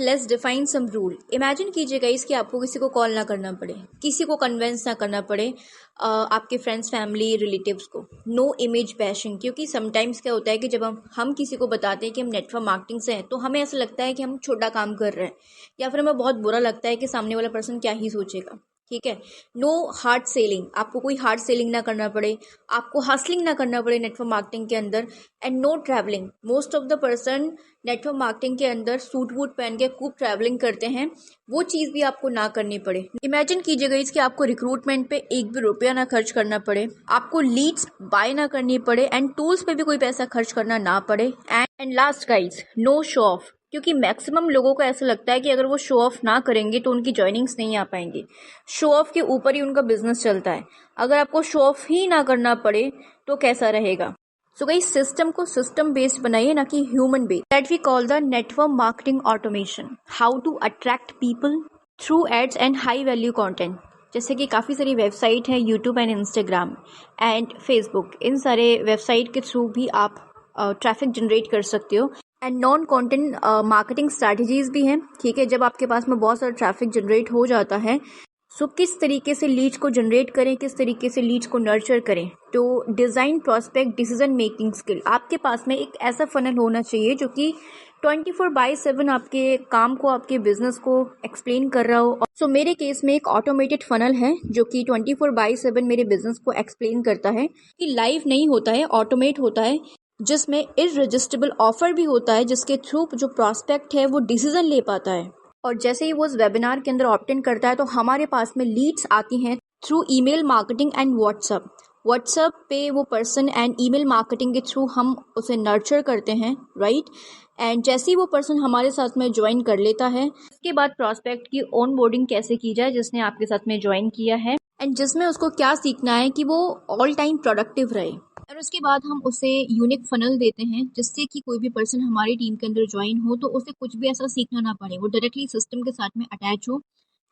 Let's define sum rule. Imagine कीजिए guys कि आपको किसी को कॉल ना करना पड़े, किसी को कन्विंस ना करना पड़े, आपके फ्रेंड्स, फैमिली, रिलेटिव्स को। नो इमेज बैशिंग, क्योंकि समटाइम्स क्या होता है कि जब हम किसी को बताते हैं कि हम नेटवर्क मार्केटिंग से हैं तो हमें ऐसा लगता है कि हम छोटा काम कर रहे हैं, या फिर हमें बहुत बुरा लगता है कि सामने वाला पर्सन क्या ही सोचेगा। ठीक है, नो हार्ड सेलिंग, आपको कोई हार्ड सेलिंग ना करना पड़े, आपको हसलिंग ना करना पड़े नेटवर्क मार्केटिंग के अंदर। And know travelling, most of the person network marketing के अंदर सूट वूट पहन के खूब ट्रैवलिंग करते हैं, वो चीज़ भी आपको ना करनी पड़े। इमेजिन कीजिएगा इसके आपको रिक्रूटमेंट पे एक भी रुपया ना खर्च करना पड़े, आपको लीड्स बाय ना करनी पड़े, एंड टूल्स पे भी कोई पैसा खर्च करना ना पड़े। And last guys, no show off, क्योंकि मैक्सिमम लोगों को ऐसा लगता है कि अगर वो शो ऑफ ना करेंगे तो उनकी जॉइनिंग्स नहीं आ पाएंगी। शो ऑफ के ऊपर ही उनका बिजनेस चलता है। अगर आपको शो ऑफ ही ना करना पड़े तो कैसा रहेगा? सो गाइस, सिस्टम को सिस्टम बेस्ड बनाइए, ना कि human based. That we call the network marketing automation. How to attract people through ads and high value content. जैसे कि काफ़ी सारी वेबसाइट है, YouTube and Instagram and Facebook, इन सारे वेबसाइट के थ्रू भी आप ट्रैफिक जनरेट कर सकते हो। And non content marketing strategies भी हैं। ठीक है, जब आपके पास में बहुत सारा ट्रैफिक जनरेट हो जाता है, सो किस तरीके से लीड्स को जनरेट करें, किस तरीके से लीड्स को नर्चर करें। तो design, prospect, decision making skill, आपके पास में एक ऐसा फनल होना चाहिए जो कि 24/7 आपके काम को, आपके बिजनेस को एक्सप्लेन कर रहा हो। सो मेरे केस में एक ऑटोमेटेड फनल है जो कि 24/7 मेरे बिजनेस को एक्सप्लेन करता है, कि लाइव नहीं होता है, ऑटोमेट होता है, जिसमें इररेजिस्टिबल ऑफर भी होता है, जिसके थ्रू जो प्रॉस्पेक्ट है वो डिसीजन ले पाता है। और जैसे ही वो उस वेबिनार के अंदर ऑप्ट इन करता है तो हमारे पास में लीड्स आती हैं through email marketing and WhatsApp पे वो पर्सन, एंड ईमेल मार्केटिंग के थ्रू हम उसे नर्चर करते हैं, राइट। एंड जैसे ही वो पर्सन हमारे साथ में ज्वाइन कर लेता है, उसके बाद प्रॉस्पेक्ट की ऑन बोर्डिंग कैसे की जाए जिसने आपके साथ में ज्वाइन किया है, एंड जिसमें उसको क्या सीखना है कि वो ऑल टाइम प्रोडक्टिव रहे। और उसके बाद हम उसे यूनिक फनल देते हैं जिससे कि कोई भी पर्सन हमारी टीम के अंदर ज्वाइन हो तो उसे कुछ भी ऐसा सीखना ना पड़े, वो डायरेक्टली सिस्टम के साथ में अटैच हो,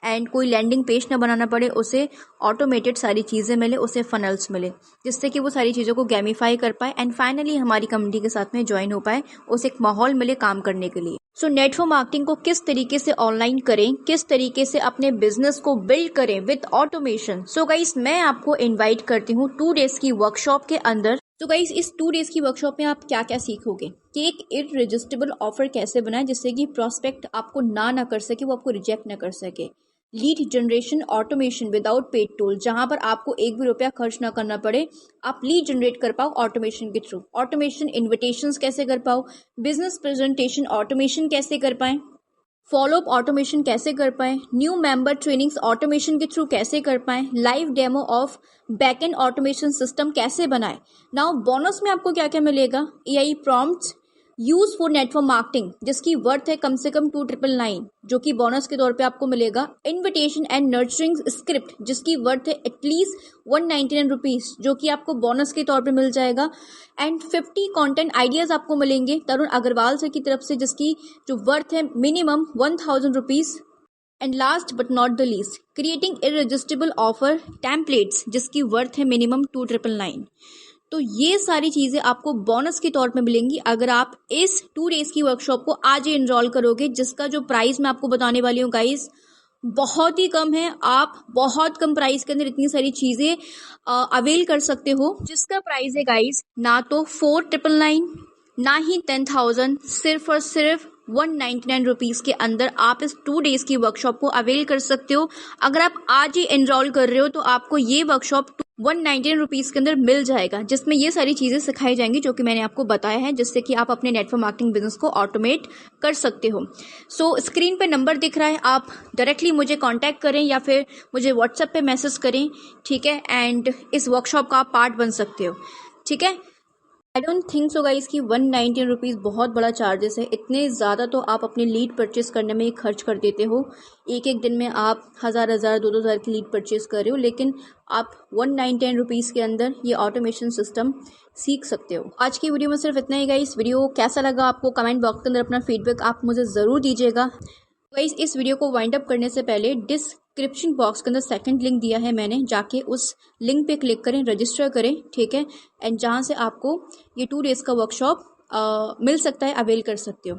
एंड कोई लैंडिंग पेज ना बनाना पड़े, उसे ऑटोमेटेड सारी चीज़ें मिले, उसे फनल्स मिले, जिससे कि वो सारी चीज़ों को गैमिफाई कर पाए एंड फाइनली हमारी कम्युनिटी के साथ में ज्वाइन हो पाए, उसे एक माहौल मिले काम करने के लिए। सो नेटवर्क मार्केटिंग को किस तरीके से ऑनलाइन करें, किस तरीके से अपने बिजनेस को बिल्ड करें विद ऑटोमेशन। सो गाइस, मैं आपको इनवाइट करती हूँ 2 डेज की वर्कशॉप के अंदर। तो गाइस, इस 2 डेज की वर्कशॉप में आप क्या क्या सीखोगे कि एक इररेजिस्टिबल ऑफर कैसे बनाए जिससे कि प्रॉस्पेक्ट आपको ना कर सके, वो आपको रिजेक्ट ना कर सके। Lead generation automation without paid tool, जहां पर आपको एक भी रुपया खर्च ना करना पड़े, आप लीड जनरेट कर पाओ ऑटोमेशन के थ्रू। ऑटोमेशन इन्विटेशंस कैसे कर पाओ, बिजनेस प्रेजेंटेशन ऑटोमेशन कैसे कर पाए, फॉलो अप ऑटोमेशन कैसे कर पाए, न्यू मेंबर ट्रेनिंग्स ऑटोमेशन के थ्रू कैसे कर पाए, live demo of backend automation system कैसे बनाए। नाउ बोनस में आपको क्या क्या मिलेगा, AI prompts use for network marketing जिसकी वर्थ है कम से कम 2,999 जो कि बोनस के तौर पे आपको मिलेगा। इन्विटेशन एंड नर्चरिंग स्क्रिप्ट जिसकी वर्थ है एटलीस्ट 199 रुपीज जो कि आपको बोनस के तौर पे मिल जाएगा। एंड 50 कंटेंट आइडियाज आपको मिलेंगे तरुण अग्रवाल सर की तरफ से जिसकी जो वर्थ है minimum 1000 rupees. And last but not the least, creating irresistible offer templates जिसकी वर्थ है मिनिमम 2,999। तो ये सारी चीज़ें आपको बोनस के तौर पे मिलेंगी अगर आप इस 2 डेज की वर्कशॉप को आज ही एनरोल करोगे, जिसका जो प्राइस मैं आपको बताने वाली हूँ गाइस बहुत ही कम है। आप बहुत कम प्राइस के अंदर इतनी सारी चीज़ें अवेल कर सकते हो, जिसका प्राइस है गाइस ना तो 4,999 ना ही 10,000, सिर्फ और सिर्फ 199 रुपीज़ के अंदर आप इस 2 डेज की वर्कशॉप को अवेल कर सकते हो। अगर आप आज ही एनरोल कर रहे हो तो आपको ये वर्कशॉप 199 रुपीज़ के अंदर मिल जाएगा, जिसमें ये सारी चीज़ें सिखाई जाएंगी जो कि मैंने आपको बताया है, जिससे कि आप अपने नेटवर्क मार्केटिंग बिजनेस को ऑटोमेट कर सकते हो। सो स्क्रीन पे नंबर दिख रहा है, आप डायरेक्टली मुझे कांटेक्ट करें या फिर मुझे व्हाट्सएप पे मैसेज करें, ठीक है। एंड इस वर्कशॉप का आप पार्ट बन सकते हो, ठीक है। I don't think so guys कि 199 रुपीज़ बहुत बड़ा चार्जेस है। इतने ज़्यादा तो आप अपने लीड परचेस करने में ही खर्च कर देते हो। एक एक दिन में आप 1,000 2,000 की लीड परचेस कर रहे हो, लेकिन आप 199 रुपीज़ के अंदर ये ऑटोमेशन सिस्टम सीख सकते हो। आज की वीडियो में सिर्फ इतना ही गाइस। वीडियो कैसा लगा आपको कमेंट बॉक्स के अंदर अपना फीडबैक आप मुझे ज़रूर दीजिएगा। गाइस, इस वीडियो को वाइंड अप करने से पहले डिस्क्रिप्शन बॉक्स के अंदर सेकंड लिंक दिया है मैंने, जाके उस लिंक पे क्लिक करें, रजिस्टर करें, ठीक है। एंड जहां से आपको ये 2 डेज का वर्कशॉप मिल सकता है, अवेल कर सकते हो।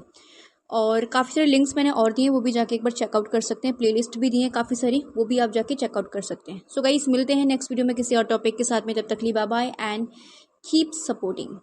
और काफ़ी सारे लिंक्स मैंने और दिए, वो भी जाके एक बार चेकआउट कर सकते हैं। प्लेलिस्ट भी दी है काफ़ी सारी, वो भी आप जाके चेकआउट कर सकते हैं। सो गाइस, मिलते हैं नेक्स्ट वीडियो में किसी और टॉपिक के साथ में। तब तक के लिए bye bye and keep supporting.